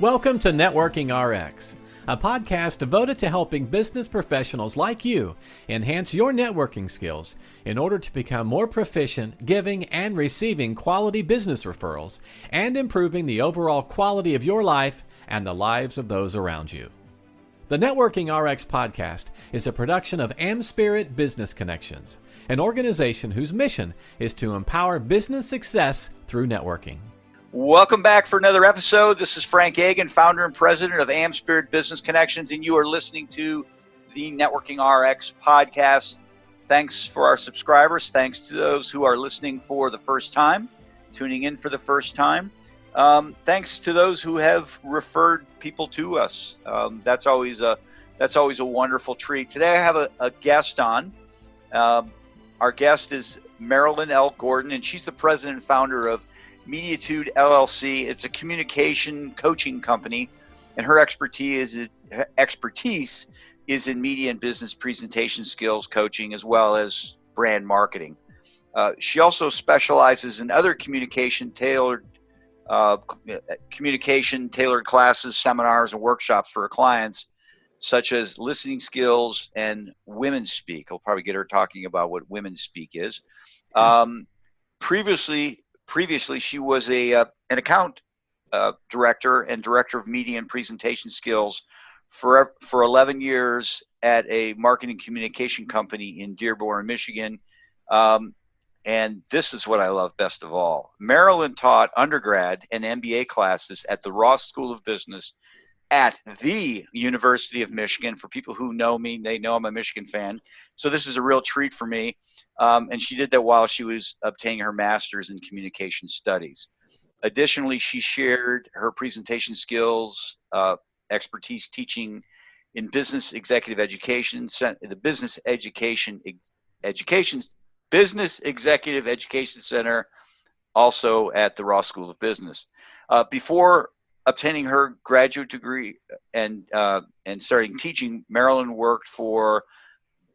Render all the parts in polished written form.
Welcome to Networking RX, a podcast devoted to helping business professionals like you enhance your networking skills in order to become more proficient giving and receiving quality business referrals and improving the overall quality of your life and the lives of those around you. The Networking RX podcast is a production of AmSpirit Business Connections, an organization whose mission is to empower business success through networking. Welcome back for another episode. This is Frank Agin, founder and president of AmSpirit Business Connections, and you are listening to the Networking RX podcast. Thanks for our subscribers. Thanks to those who are listening for the first time, tuning in for the first time. Thanks to those who have referred people to us. That's always a wonderful treat. Today I have a guest on. Our guest is Marilyn L. Gordon, and she's the president and founder of Mediatude LLC. It's a communication coaching company, and her expertise is in media and business presentation skills coaching as well as brand marketing. She also specializes in other communication-tailored classes, seminars, and workshops for her clients, such as listening skills and women's speak. I'll probably get her talking about what women's speak is. Previously, she was an account director and director of media and presentation skills for 11 years at a marketing communication company in Dearborn, Michigan. And this is what I love best of all. Marilyn taught undergrad and MBA classes at the Ross School of Business at the University of Michigan. For people who know me, they know I'm a Michigan fan. So this is a real treat for me. And she did that while she was obtaining her master's in communication studies. Additionally, she shared her presentation skills, expertise teaching in business executive education, the Business Executive Education Center, also at the Ross School of Business. Before obtaining her graduate degree and starting teaching, Marilyn worked for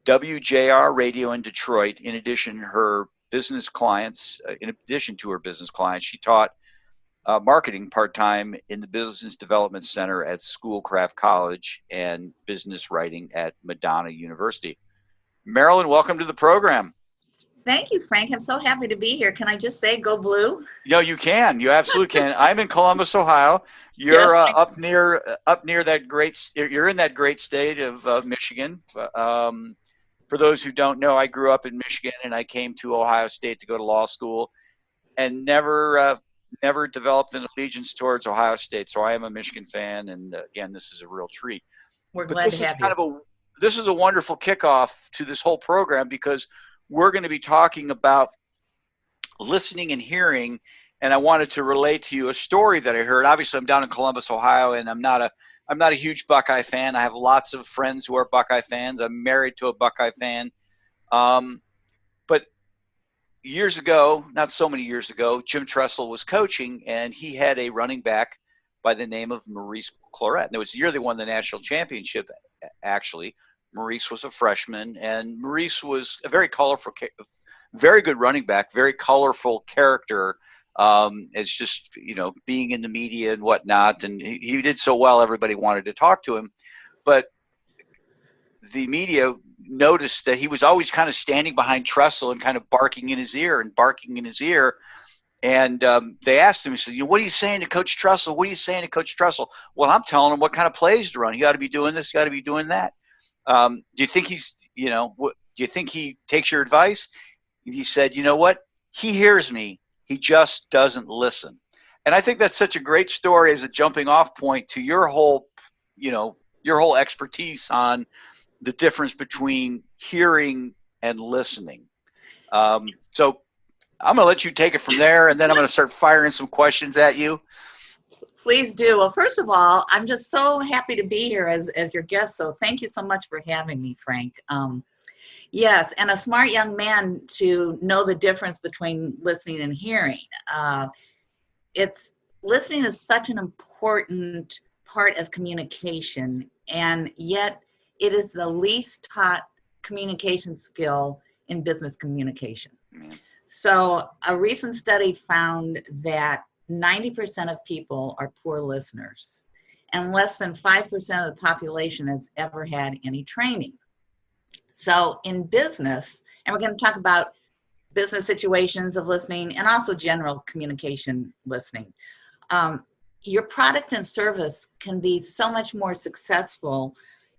WJR Radio in Detroit. In addition to her business clients, she taught marketing part-time in the Business Development Center at Schoolcraft College and business writing at Madonna University. Marilyn, welcome to the program. Thank you, Frank. I'm so happy to be here. Can I just say go blue? No, you can. You absolutely can. I'm in Columbus, Ohio. You're up near that great. You're in that great state of Michigan. For those who don't know, I grew up in Michigan, and I came to Ohio State to go to law school, and never developed an allegiance towards Ohio State. So I am a Michigan fan, and again, this is a real treat. We're glad to have you. This is a wonderful kickoff to this whole program because we're going to be talking about listening and hearing, and I wanted to relate to you a story that I heard. Obviously, I'm down in Columbus, Ohio, and I'm not a huge Buckeye fan. I have lots of friends who are Buckeye fans. I'm married to a Buckeye fan. But years ago, not so many years ago, Jim Tressel was coaching, and he had a running back by the name of Maurice Clarett. And it was the year they won the national championship, actually. Maurice was a freshman, and Maurice was a very colorful, very good running back, very colorful character, as just, being in the media and whatnot. And he did so well, everybody wanted to talk to him. But the media noticed that he was always kind of standing behind Tressel and kind of barking in his ear. And they asked him, he said, what are you saying to Coach Tressel? What are you saying to Coach Tressel? Well, I'm telling him what kind of plays to run. You got to be doing this, you got to be doing that. Do you think do you think he takes your advice? And he said, you know what? He hears me. He just doesn't listen. And I think that's such a great story as a jumping off point to your whole expertise on the difference between hearing and listening. So I'm going to let you take it from there, and then I'm going to start firing some questions at you. Please do. Well, first of all, I'm just so happy to be here as your guest. So thank you so much for having me, Frank. Yes, and a smart young man to know the difference between listening and hearing. Listening is such an important part of communication, and yet it is the least taught communication skill in business communication. So a recent study found that 90% of people are poor listeners. and less than 5% of the population has ever had any training. So in business, and we're going to talk about business situations of listening and also general communication listening. Your product and service can be so much more successful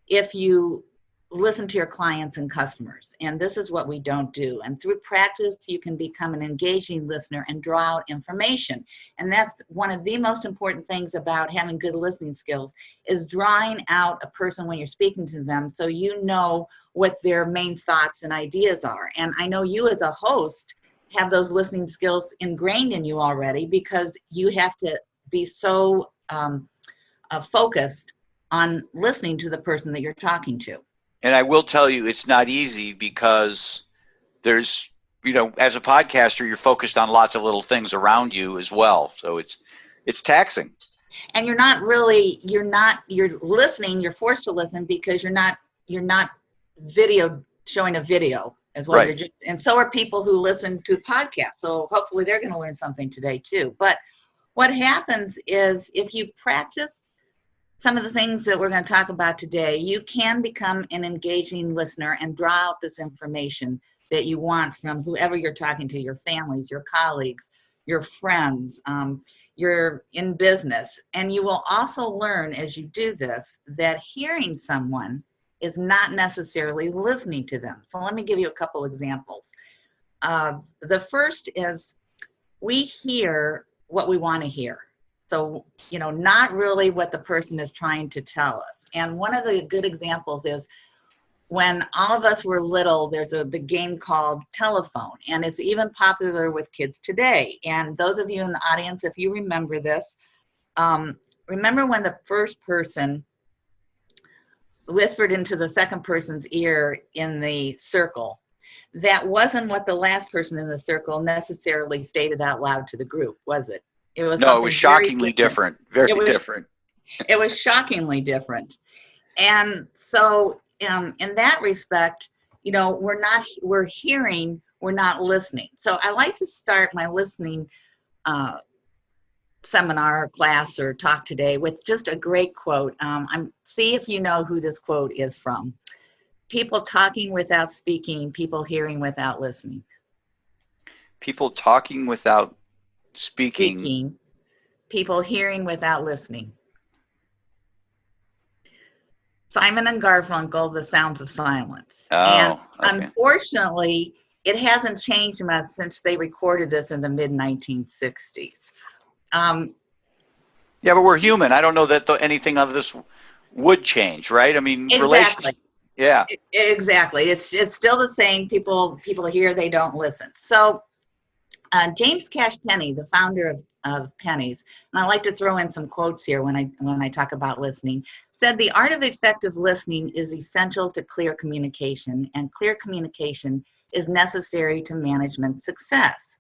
if you listen to your clients and customers. And this is what we don't do. And through practice, you can become an engaging listener and draw out information. And that's one of the most important things about having good listening skills, is drawing out a person when you're speaking to them, so you know what their main thoughts and ideas are. And I know you as a host have those listening skills ingrained in you already, because you have to be so focused on listening to the person that you're talking to. And I will tell you, it's not easy, because there's, as a podcaster, you're focused on lots of little things around you as well. So it's taxing. And you're listening, you're forced to listen because you're not showing a video as well. Right. And so are people who listen to podcasts. So hopefully they're going to learn something today too. But what happens is, if you practice some of the things that we're going to talk about today, you can become an engaging listener and draw out this information that you want from whoever you're talking to, your families, your colleagues, your friends, you're in business. And you will also learn as you do this that hearing someone is not necessarily listening to them. So let me give you a couple examples. The first is, we hear what we want to hear. So, not really what the person is trying to tell us. And one of the good examples is, when all of us were little, there's the game called telephone, and it's even popular with kids today. And those of you in the audience, if you remember this, remember when the first person whispered into the second person's ear in the circle? That wasn't what the last person in the circle necessarily stated out loud to the group, was it? It was shockingly different. Very different. It was shockingly different. And so in that respect, we're hearing, we're not listening. So I like to start my listening seminar, class, or talk today with just a great quote. See if you know who this quote is from. People talking without speaking, people hearing without listening. People talking without speaking. People hearing without listening. Simon and Garfunkel, The Sounds of Silence. And unfortunately, it hasn't changed much since they recorded this in the mid-1960s. Yeah, but we're human. I don't know that anything of this would change, right? I mean, exactly. Yeah. Exactly. It's still the same. People hear, they don't listen. So James Cash Penney, the founder of Pennies, and I like to throw in some quotes here when I talk about listening, said the art of effective listening is essential to clear communication, and clear communication is necessary to management success.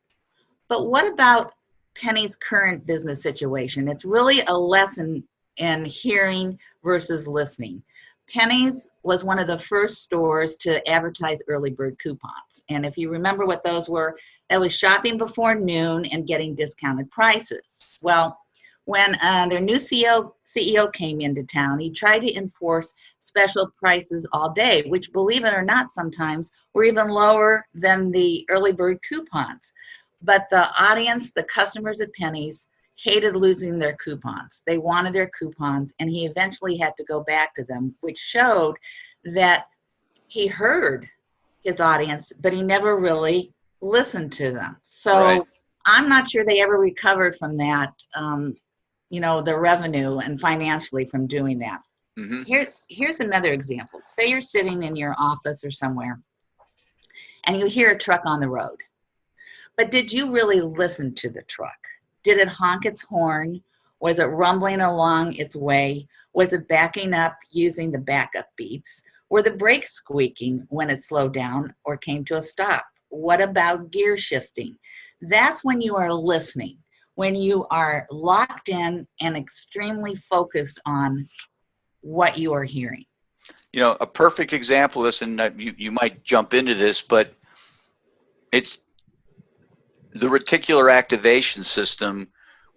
But what about Penny's current business situation? It's really a lesson in hearing versus listening. Penny's was one of the first stores to advertise early bird coupons. And if you remember what those were, that was shopping before noon and getting discounted prices. Well, when their new CEO came into town, he tried to enforce special prices all day, which, believe it or not, sometimes were even lower than the early bird coupons. But the audience, the customers at Penny's, hated losing their coupons. They wanted their coupons, and he eventually had to go back to them, which showed that he heard his audience, but he never really listened to them. So right. I'm not sure they ever recovered from that, the revenue and financially from doing that. Mm-hmm. Here's another example. Say you're sitting in your office or somewhere, and you hear a truck on the road. But did you really listen to the truck? Did it honk its horn? Was it rumbling along its way? Was it backing up using the backup beeps? Were the brakes squeaking when it slowed down or came to a stop? What about gear shifting? That's when you are listening, when you are locked in and extremely focused on what you are hearing. A perfect example of this, and you might jump into this, but it's the reticular activation system,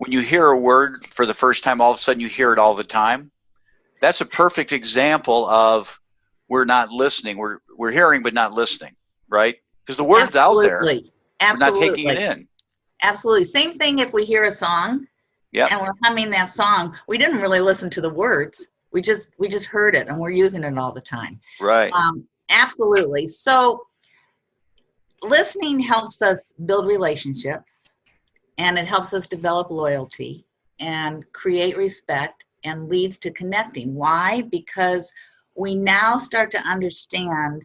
when you hear a word for the first time, all of a sudden you hear it all the time. That's a perfect example of we're not listening. We're hearing but not listening, right? Because the word's out there. Absolutely. We're not taking it in. Absolutely. Same thing if we hear a song and we're humming that song. We didn't really listen to the words. We just heard it and we're using it all the time. Right. Absolutely. So listening helps us build relationships, and it helps us develop loyalty and create respect, and leads to connecting. Why? Because we now start to understand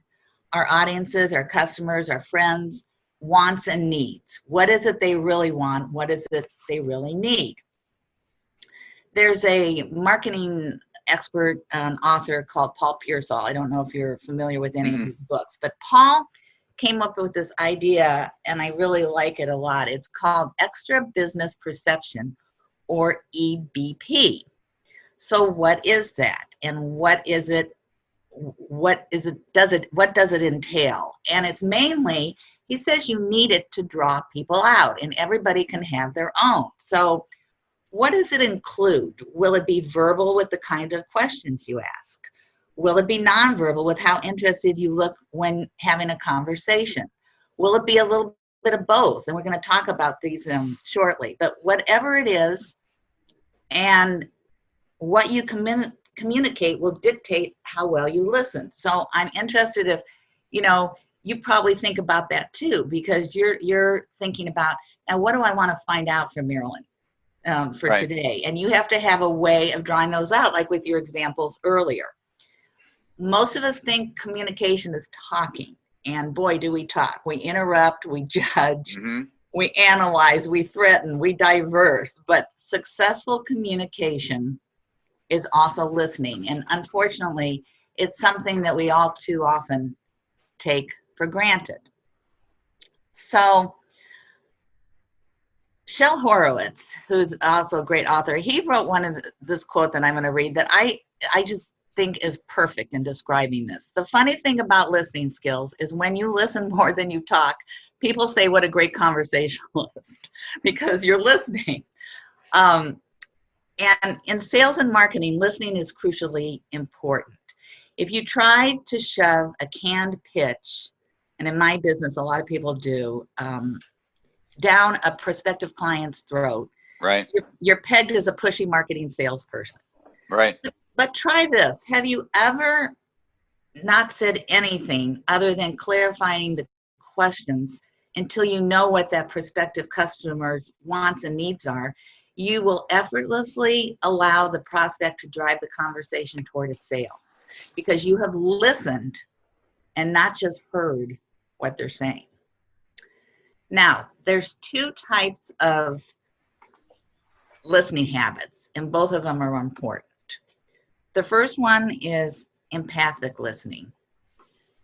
our audiences, our customers, our friends' wants and needs. What is it they really want? What is it they really need? There's a marketing expert, an author called Paul Pearsall. I don't know if you're familiar with any of his books, but Paul came up with this idea, and I really like it a lot. It's called Extra Business Perception, or EBP. So what is that? And what is it? What does it entail? And it's mainly, he says you need it to draw people out, and everybody can have their own. So what does it include? Will it be verbal with the kind of questions you ask? Will it be nonverbal with how interested you look when having a conversation? Will it be a little bit of both? And we're going to talk about these shortly. But whatever it is, and what you communicate will dictate how well you listen. So I'm interested if, you probably think about that too, because you're thinking about, now what do I want to find out from Marilyn for today? And you have to have a way of drawing those out, like with your examples earlier. Most of us think communication is talking, and boy, do we talk. We interrupt, we judge, we analyze, we threaten, we diverse, but successful communication is also listening. And unfortunately, it's something that we all too often take for granted. So Shel Horowitz, who's also a great author, he wrote this quote that I'm going to read that I just think is perfect in describing this. The funny thing about listening skills is when you listen more than you talk, people say what a great conversationalist, because you're listening. And in sales and marketing, listening is crucially important. If you try to shove a canned pitch, and in my business, a lot of people do, down a prospective client's throat, right, you're pegged as a pushy marketing salesperson. Right. But try this. Have you ever not said anything other than clarifying the questions until you know what that prospective customer's wants and needs are? You will effortlessly allow the prospect to drive the conversation toward a sale, because you have listened and not just heard what they're saying. Now, there's two types of listening habits, and both of them are important. The first one is empathic listening.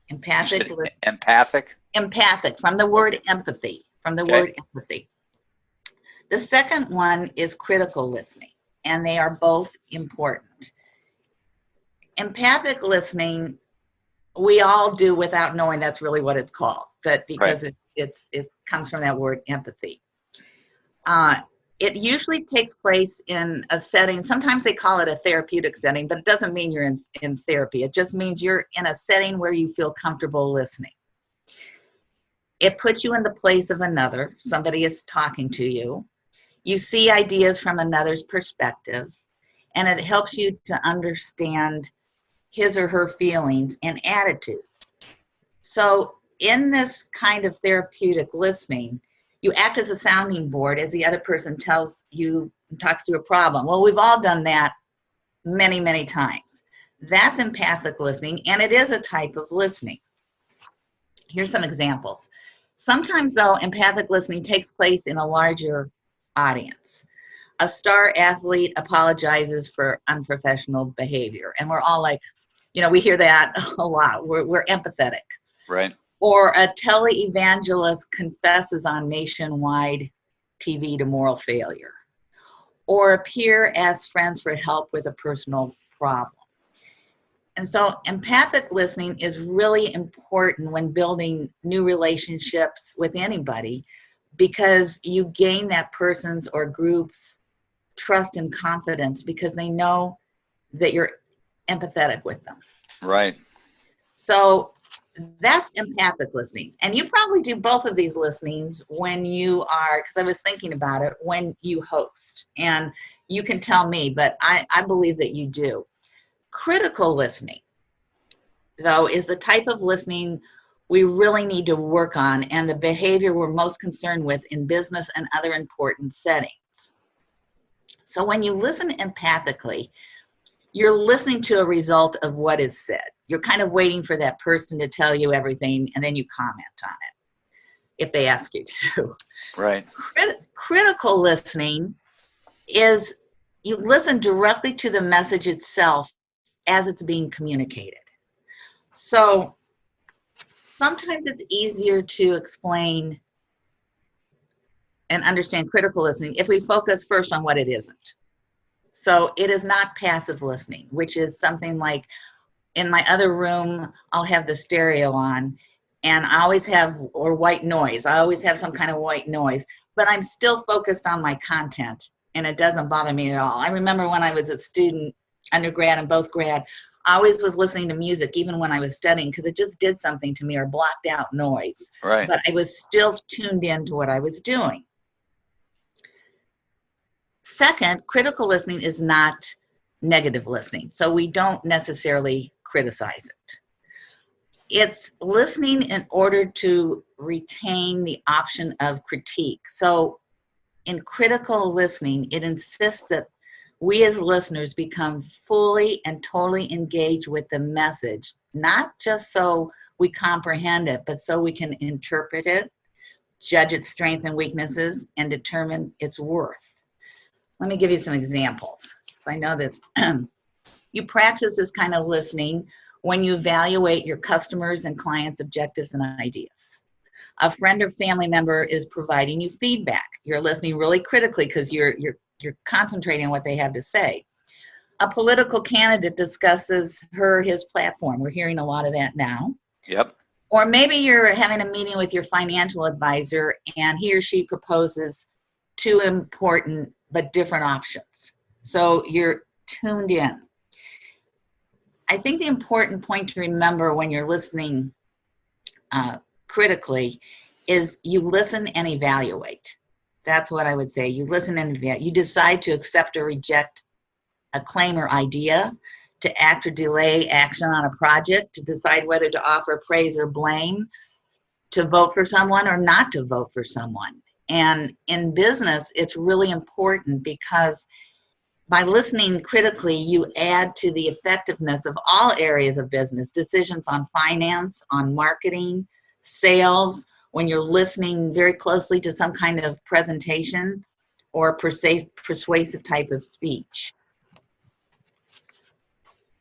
Empathic, from the word empathy, word empathy. The second one is critical listening, and they are both important. Empathic listening, we all do without knowing that's really what it's called, but because it comes from that word empathy. It usually takes place in a setting. Sometimes they call it a therapeutic setting, but it doesn't mean you're in therapy. It just means you're in a setting where you feel comfortable listening. It puts you in the place of another. Somebody is talking to you. You see ideas from another's perspective, and it helps you to understand his or her feelings and attitudes. So in this kind of therapeutic listening, you act as a sounding board as the other person talks through a problem. Well, we've all done that many, many times. That's empathic listening, and it is a type of listening. Here's some examples. Sometimes, though, empathic listening takes place in a larger audience. A star athlete apologizes for unprofessional behavior, and we're all like, we hear that a lot. We're empathetic. Right. Or a televangelist confesses on nationwide TV to moral failure. Or a peer asks friends for help with a personal problem. And so empathic listening is really important when building new relationships with anybody, because you gain that person's or group's trust and confidence because they know that you're empathetic with them. Right. So that's empathic listening. And you probably do both of these listenings when you are, because I was thinking about it, when you host. And you can tell me, but I believe that you do. Critical listening, though, is the type of listening we really need to work on and the behavior we're most concerned with in business and other important settings. So when you listen empathically, you're listening to a result of what is said. You're kind of waiting for that person to tell you everything, and then you comment on it if they ask you to. Right. Critical listening is you listen directly to the message itself as it's being communicated. So sometimes it's easier to explain and understand critical listening if we focus first on what it isn't. So it is not passive listening, which is something like in my other room, I'll have the stereo on and I always have, or white noise. I always have some kind of white noise, but I'm still focused on my content and it doesn't bother me at all. I remember when I was a student, undergrad and both grad, I always was listening to music even when I was studying because it just did something to me or blocked out noise. Right. But I was still tuned into what I was doing. Second, critical listening is not negative listening. So we don't necessarily criticize it. It's listening in order to retain the option of critique. So in critical listening, it insists that we as listeners become fully and totally engaged with the message, not just so we comprehend it, but so we can interpret it, judge its strengths and weaknesses, and determine its worth. Let me give you some examples. I know this. You practice this kind of listening when you evaluate your customers' and clients' objectives and ideas. A friend or family member is providing you feedback. You're listening really critically because you're concentrating on what they have to say. A political candidate discusses his platform. We're hearing a lot of that now. Yep. Or maybe you're having a meeting with your financial advisor and he or she proposes two important but different options. So you're tuned in. I think the important point to remember when you're listening critically is you listen and evaluate. That's what I would say. You listen and evaluate. You decide to accept or reject a claim or idea, to act or delay action on a project, to decide whether to offer praise or blame, to vote for someone or not to vote for someone. And in business, it's really important because by listening critically, you add to the effectiveness of all areas of business, decisions on finance, on marketing, sales, when you're listening very closely to some kind of presentation or persuasive type of speech.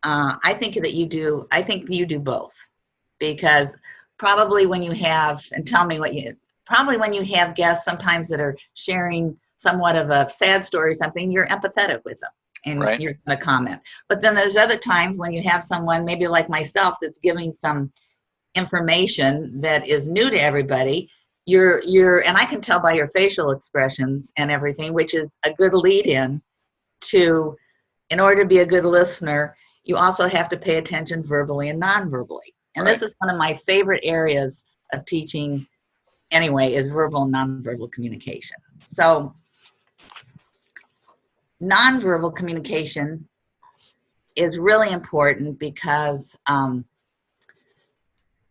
I think you do both, because probably when you have, and tell me probably when you have guests sometimes that are sharing somewhat of a sad story or something, you're empathetic with them and right. You're going to comment. But then there's other times when you have someone maybe like myself that's giving some information that is new to everybody, and I can tell by your facial expressions and everything, which is a good lead in order to be a good listener, you also have to pay attention verbally and non-verbally. And This is one of my favorite areas of teaching anyway, is verbal and non-verbal communication. So non-verbal communication is really important because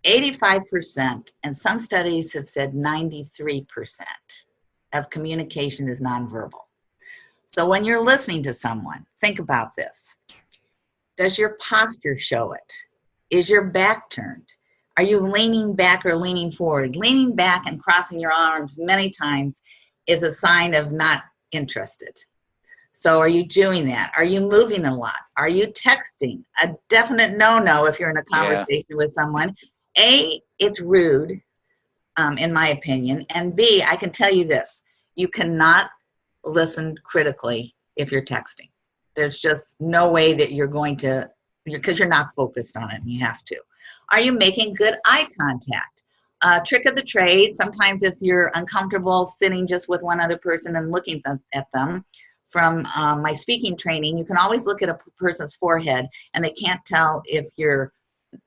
85%, and some studies have said 93% of communication is nonverbal. So when you're listening to someone, think about this. Does your posture show it? Is your back turned? Are you leaning back or leaning forward? Leaning back and crossing your arms many times is a sign of not interested. So are you doing that? Are you moving a lot? Are you texting? A definite no-no if you're in a conversation with someone. A, it's rude, in my opinion. And B, I can tell you this. You cannot listen critically if you're texting. There's just no way that you're going to, because you're not focused on it and you have to. Are you making good eye contact? Trick of the trade, sometimes if you're uncomfortable sitting just with one other person and looking at them, from my speaking training, you can always look at a person's forehead and they can't tell if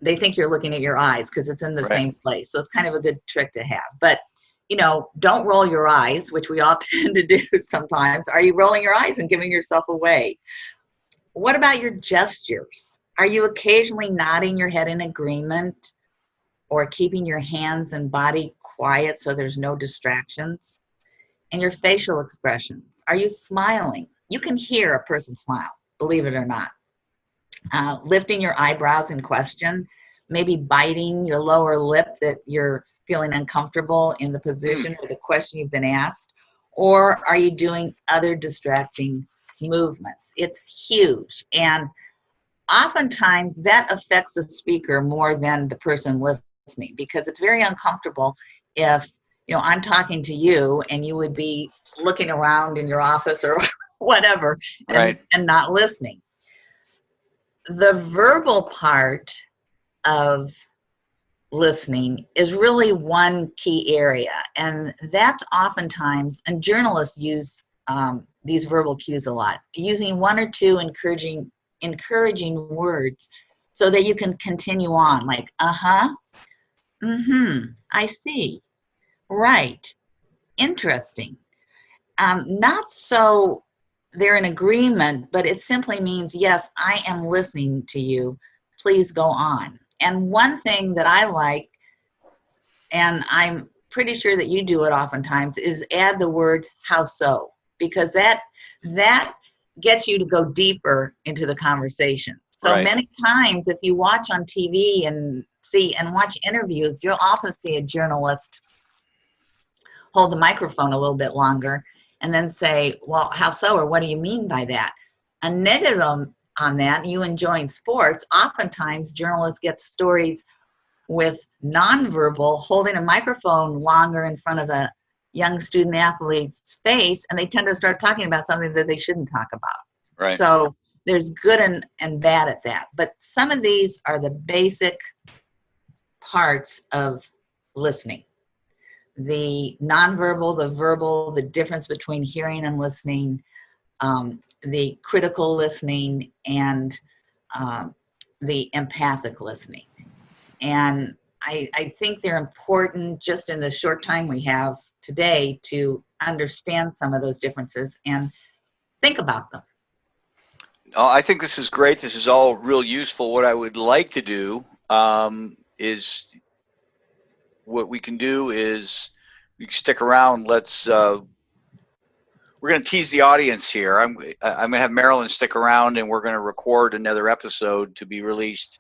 they think you're looking at your eyes because it's in the same place. So it's kind of a good trick to have. But, don't roll your eyes, which we all tend to do sometimes. Are you rolling your eyes and giving yourself away? What about your gestures? Are you occasionally nodding your head in agreement or keeping your hands and body quiet so there's no distractions? And your facial expressions. Are you smiling? You can hear a person smile, believe it or not. Lifting your eyebrows in question, maybe biting your lower lip that you're feeling uncomfortable in the position or the question you've been asked. Or are you doing other distracting movements? It's huge. And oftentimes that affects the speaker more than the person listening, because it's very uncomfortable if I'm talking to you and you would be looking around in your office or whatever and not listening. The verbal part of listening is really one key area, and that's oftentimes, and journalists use these verbal cues a lot, using one or two encouraging words so that you can continue on, like I see, right, interesting. Not so they're in agreement, but it simply means, yes, I am listening to you, please go on. And one thing that I like, and I'm pretty sure that you do it oftentimes, is add the words "how so," because that gets you to go deeper into the conversation. So many times, if you watch on TV and watch interviews, you'll often see a journalist hold the microphone a little bit longer and then say, well, how so, or what do you mean by that? A negative on that, you enjoying sports, oftentimes journalists get stories with nonverbal holding a microphone longer in front of a young student athlete's face, and they tend to start talking about something that they shouldn't talk about. So there's good and bad at that. But some of these are the basic parts of listening. The nonverbal, the verbal, the difference between hearing and listening, the critical listening, and the empathic listening. And I think they're important just in the short time we have today to understand some of those differences and think about them. I think this is great. This is all real useful. What I would like to do is, what we can do is, you can stick around. We're going to tease the audience here. I'm going to have Marilyn stick around, and we're going to record another episode to be released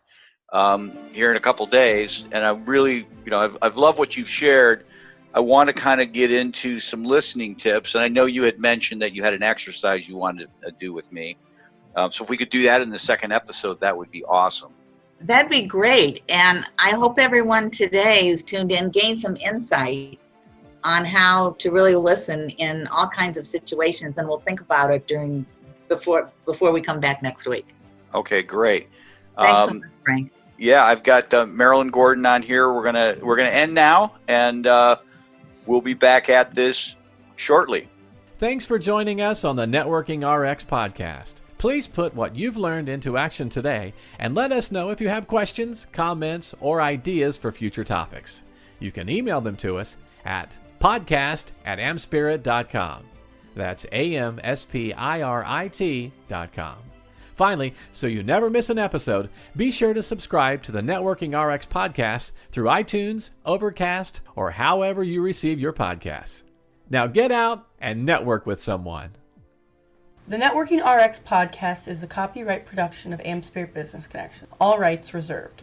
here in a couple days. And I really, I've loved what you've shared. I want to kind of get into some listening tips. And I know you had mentioned that you had an exercise you wanted to do with me. So if we could do that in the second episode, that would be awesome. That'd be great. And I hope everyone today who's tuned in gained some insight on how to really listen in all kinds of situations. And we'll think about it before we come back next week. Okay, great. Thanks so much, Frank. Yeah, I've got Marilyn Gordon on here. We're gonna end now, and we'll be back at this shortly. Thanks for joining us on the Networking RX podcast. Please put what you've learned into action today and let us know if you have questions, comments, or ideas for future topics. You can email them to us at podcast@amspirit.com. That's AmSpirit.com. Finally, so you never miss an episode, be sure to subscribe to the Networking RX podcast through iTunes, Overcast, or however you receive your podcasts. Now get out and network with someone. The Networking RX podcast is the copyright production of AmSpirit Business Connections. All rights reserved.